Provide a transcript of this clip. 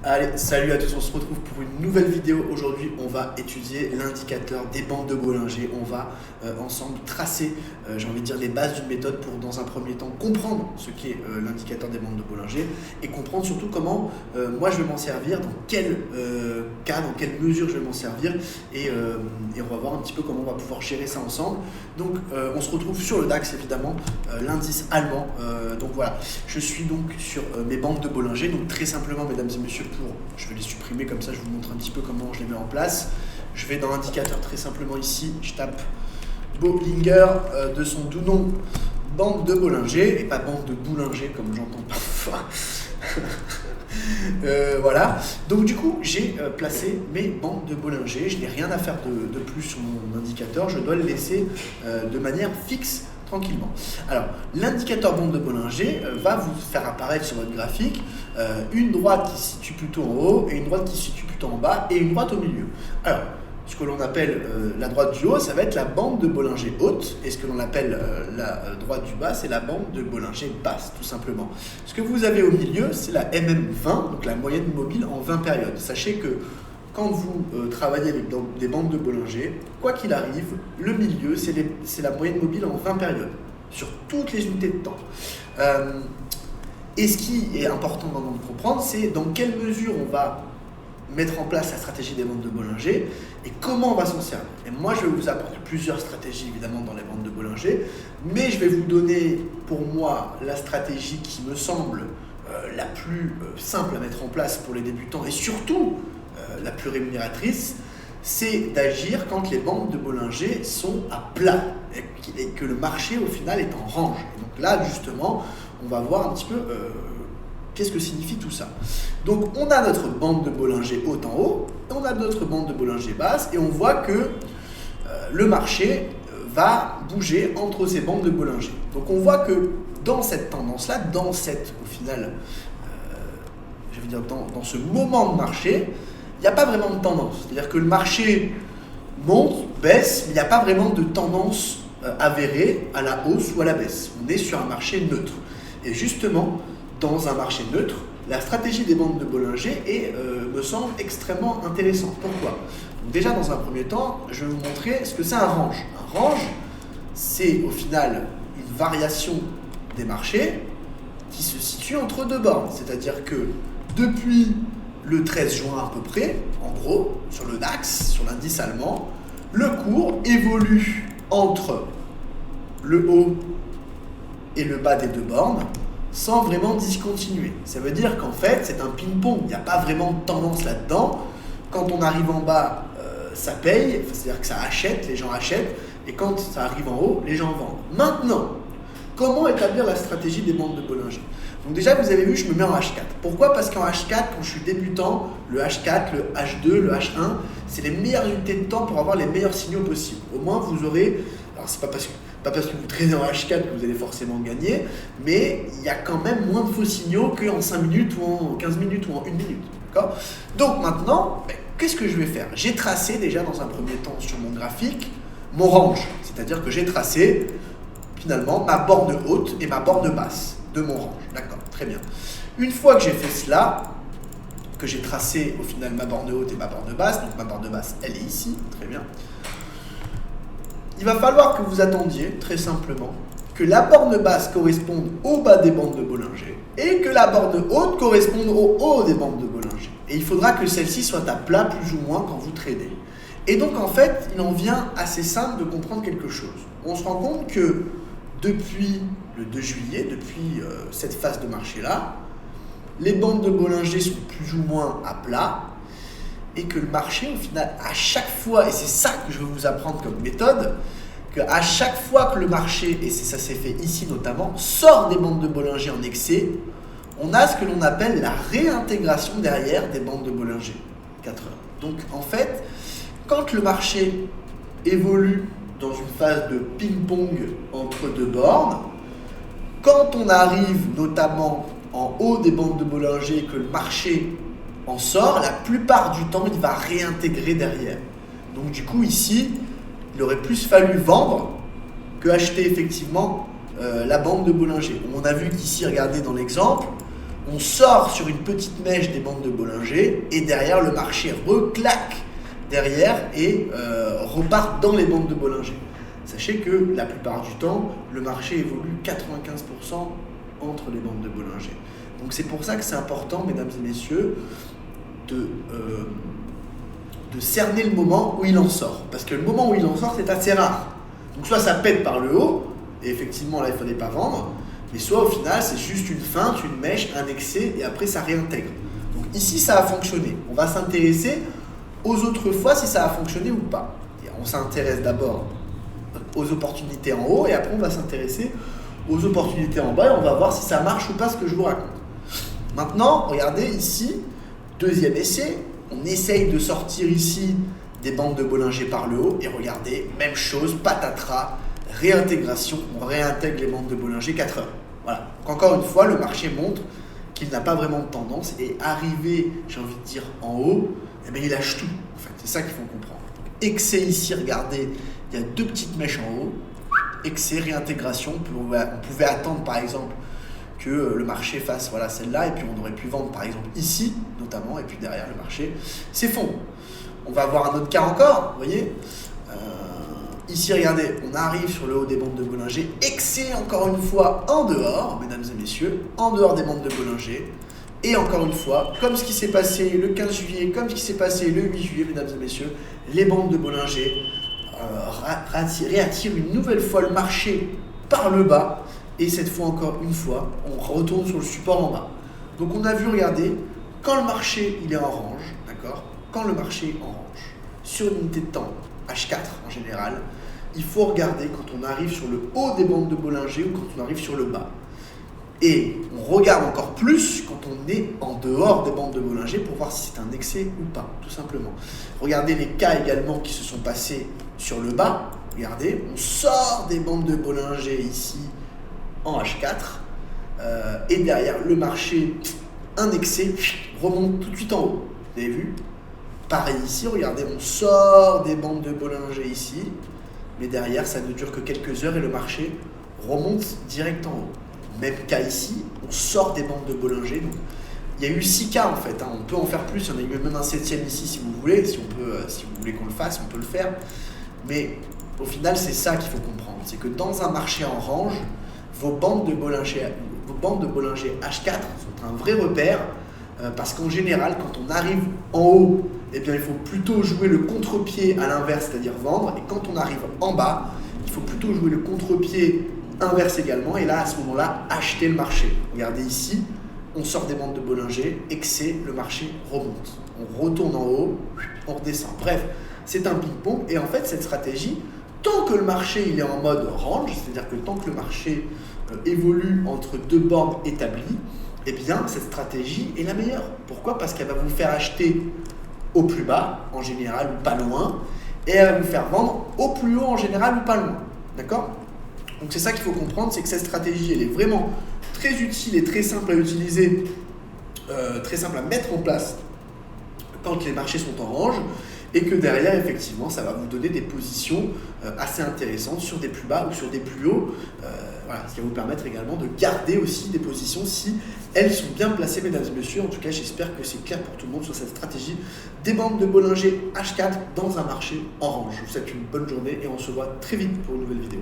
Allez, salut à tous, on se retrouve pour une nouvelle vidéo. Aujourd'hui, on va étudier l'indicateur des bandes de Bollinger. On va ensemble tracer, j'ai envie de dire, les bases d'une méthode pour, dans un premier temps, comprendre ce qu'est l'indicateur des bandes de Bollinger et comprendre surtout comment moi je vais m'en servir, dans quel cas, dans quelle mesure je vais m'en servir et on va voir un petit peu comment on va pouvoir gérer ça ensemble. Donc, on se retrouve sur le DAX, évidemment, l'indice allemand. Donc voilà, je suis donc sur mes bandes de Bollinger. Donc très simplement, mesdames et messieurs, je vais les supprimer comme ça, je vous montre un petit peu comment je les mets en place. Je vais dans l'indicateur très simplement ici, je tape Bollinger de son doux nom, bande de Bollinger, et pas bande de Boulinger comme j'entends parfois. Voilà, donc du coup j'ai placé mes bandes de Bollinger, je n'ai rien à faire de plus sur mon indicateur, je dois le laisser de manière fixe tranquillement. Alors, l'indicateur bande de Bollinger va vous faire apparaître sur votre graphique une droite qui se situe plutôt en haut et une droite qui se situe plutôt en bas et une droite au milieu. Alors, ce que l'on appelle la droite du haut, ça va être la bande de Bollinger haute, et ce que l'on appelle la droite du bas, c'est la bande de Bollinger basse, tout simplement. Ce que vous avez au milieu, c'est la MM20, donc la moyenne mobile en 20 périodes. Sachez que quand vous travaillez avec des bandes de Bollinger, quoi qu'il arrive, le milieu, c'est la moyenne mobile en 20 périodes, sur toutes les unités de temps. Et ce qui est important de comprendre, c'est dans quelle mesure on va mettre en place la stratégie des bandes de Bollinger et comment on va s'en servir. Et moi, je vais vous apporter plusieurs stratégies, évidemment, dans les bandes de Bollinger, mais je vais vous donner, pour moi, la stratégie qui me semble la plus simple à mettre en place pour les débutants et surtout la plus rémunératrice, c'est d'agir quand les bandes de Bollinger sont à plat et que le marché au final est en range. Et donc là justement, on va voir un petit peu qu'est-ce que signifie tout ça. Donc on a notre bande de Bollinger haute en haut, et on a notre bande de Bollinger basse, et on voit que le marché va bouger entre ces bandes de Bollinger. Donc on voit que dans cette tendance-là, au final, je veux dire dans ce moment de marché, il n'y a pas vraiment de tendance. C'est-à-dire que le marché monte, baisse, mais il n'y a pas vraiment de tendance avérée à la hausse ou à la baisse. On est sur un marché neutre. Et justement, dans un marché neutre, la stratégie des bandes de Bollinger me semble extrêmement intéressante. Pourquoi ? Donc déjà, dans un premier temps, je vais vous montrer ce que c'est un range. Un range, c'est au final une variation des marchés qui se situe entre deux bornes. C'est-à-dire que depuis le 13 juin à peu près, en gros, sur le DAX, sur l'indice allemand, le cours évolue entre le haut et le bas des deux bornes sans vraiment discontinuer. Ça veut dire qu'en fait, c'est un ping-pong. Il n'y a pas vraiment de tendance là-dedans. Quand on arrive en bas, ça paye, c'est-à-dire que ça achète, les gens achètent, et quand ça arrive en haut, les gens vendent. Maintenant, comment établir la stratégie des bandes de Bollinger ? Donc déjà, vous avez vu, je me mets en H4. Pourquoi ? Parce qu'en H4, quand je suis débutant, le H4, le H2, le H1, c'est les meilleures unités de temps pour avoir les meilleurs signaux possibles. Au moins, vous aurez... Alors, c'est pas parce que vous traînez en H4 que vous allez forcément gagner, mais il y a quand même moins de faux signaux qu'en 5 minutes ou en 15 minutes ou en 1 minute. D'accord ? Donc maintenant, qu'est-ce que je vais faire ? J'ai tracé déjà dans un premier temps sur mon graphique mon range. C'est-à-dire que j'ai tracé finalement ma borne haute et ma borne basse de mon range. D'accord, très bien. Une fois que j'ai fait cela, que j'ai tracé au final ma borne haute et ma borne basse, donc ma borne basse, elle est ici, très bien. Il va falloir que vous attendiez, très simplement, que la borne basse corresponde au bas des bandes de Bollinger et que la borne haute corresponde au haut des bandes de Bollinger. Et il faudra que celle-ci soit à plat plus ou moins quand vous tradez. Et donc en fait, il en vient assez simple de comprendre quelque chose. On se rend compte que depuis le 2 juillet, depuis cette phase de marché-là, les bandes de Bollinger sont plus ou moins à plat et que le marché, au final, à chaque fois, et c'est ça que je vais vous apprendre comme méthode, qu'à chaque fois que le marché, et ça s'est fait ici notamment, sort des bandes de Bollinger en excès, on a ce que l'on appelle la réintégration derrière des bandes de Bollinger, 4 heures. Donc en fait, quand le marché évolue dans une phase de ping-pong entre deux bornes, quand on arrive notamment en haut des bandes de Bollinger et que le marché en sort, la plupart du temps, il va réintégrer derrière. Donc du coup, ici, il aurait plus fallu vendre que acheter effectivement la bande de Bollinger. On a vu qu'ici, regardez dans l'exemple, on sort sur une petite mèche des bandes de Bollinger et derrière le marché reclaque derrière et repart dans les bandes de Bollinger. Sachez que la plupart du temps, le marché évolue 95% entre les bandes de Bollinger. Donc c'est pour ça que c'est important, mesdames et messieurs, de cerner le moment où il en sort. Parce que le moment où il en sort, c'est assez rare. Donc soit ça pète par le haut, et effectivement là il ne fallait pas vendre, mais soit au final c'est juste une feinte, une mèche, un excès, et après ça réintègre. Donc ici ça a fonctionné. On va s'intéresser aux autres fois si ça a fonctionné ou pas. Et on s'intéresse d'abord aux opportunités en haut, et après on va s'intéresser aux opportunités en bas, et on va voir si ça marche ou pas ce que je vous raconte. Maintenant, regardez ici, deuxième essai, on essaye de sortir ici des bandes de Bollinger par le haut, et regardez, même chose, patatras, réintégration, on réintègre les bandes de Bollinger 4 heures. Voilà. Donc encore une fois, le marché montre qu'il n'a pas vraiment de tendance, et arrivé, j'ai envie de dire, en haut, eh bien, il lâche tout. En fait, c'est ça qu'il faut comprendre. Donc, excès ici, regardez, il y a deux petites mèches en haut, excès, réintégration, on pouvait attendre par exemple que le marché fasse voilà, celle-là, et puis on aurait pu vendre par exemple ici, notamment, et puis derrière le marché s'effondre. On va voir un autre cas encore, vous voyez. Ici, regardez, on arrive sur le haut des bandes de Bollinger, excès encore une fois en dehors, mesdames et messieurs, en dehors des bandes de Bollinger, et encore une fois, comme ce qui s'est passé le 15 juillet, comme ce qui s'est passé le 8 juillet, mesdames et messieurs, les bandes de Bollinger réattirent une nouvelle fois le marché par le bas, et cette fois encore une fois, on retourne sur le support en bas. Donc on a vu, regardez, quand le marché il est en range, d'accord, quand le marché est en range, sur une unité de temps H4 en général, il faut regarder quand on arrive sur le haut des bandes de Bollinger ou quand on arrive sur le bas. Et on regarde encore plus quand on est en dehors des bandes de Bollinger pour voir si c'est un excès ou pas, tout simplement. Regardez les cas également qui se sont passés sur le bas. Regardez, on sort des bandes de Bollinger ici en H4 et derrière le marché, un excès remonte tout de suite en haut. Vous avez vu? Pareil ici, regardez, on sort des bandes de Bollinger ici, mais derrière ça ne dure que quelques heures et le marché remonte direct en haut. Même cas ici, on sort des bandes de Bollinger. Donc, il y a eu 6 cas en fait, hein. On peut en faire plus, il y en a eu même un 7e ici si vous voulez, si vous voulez qu'on le fasse, on peut le faire. Mais au final, c'est ça qu'il faut comprendre, c'est que dans un marché en range, vos bandes de Bollinger H4 sont un vrai repère, parce qu'en général, quand on arrive en haut, eh bien, il faut plutôt jouer le contre-pied à l'inverse, c'est-à-dire vendre, et quand on arrive en bas, il faut plutôt jouer le contre-pied inverse également, et là, à ce moment-là, acheter le marché. Regardez ici, on sort des bandes de Bollinger, excès, le marché remonte. On retourne en haut, on redescend. Bref, c'est un ping-pong, et en fait, cette stratégie, tant que le marché il est en mode range, c'est-à-dire que tant que le marché évolue entre deux bornes établies, eh bien, cette stratégie est la meilleure. Pourquoi? Parce qu'elle va vous faire acheter au plus bas, en général, ou pas loin, et elle va vous faire vendre au plus haut, en général, ou pas loin. D'accord? Donc c'est ça qu'il faut comprendre, c'est que cette stratégie, elle est vraiment très utile et très simple à utiliser, très simple à mettre en place quand les marchés sont en range, et que derrière, effectivement, ça va vous donner des positions assez intéressantes sur des plus bas ou sur des plus hauts. Voilà, ce qui va vous permettre également de garder aussi des positions si elles sont bien placées, mesdames et messieurs. En tout cas, j'espère que c'est clair pour tout le monde sur cette stratégie des bandes de Bollinger H4 dans un marché en range. Je vous souhaite une bonne journée et on se voit très vite pour une nouvelle vidéo.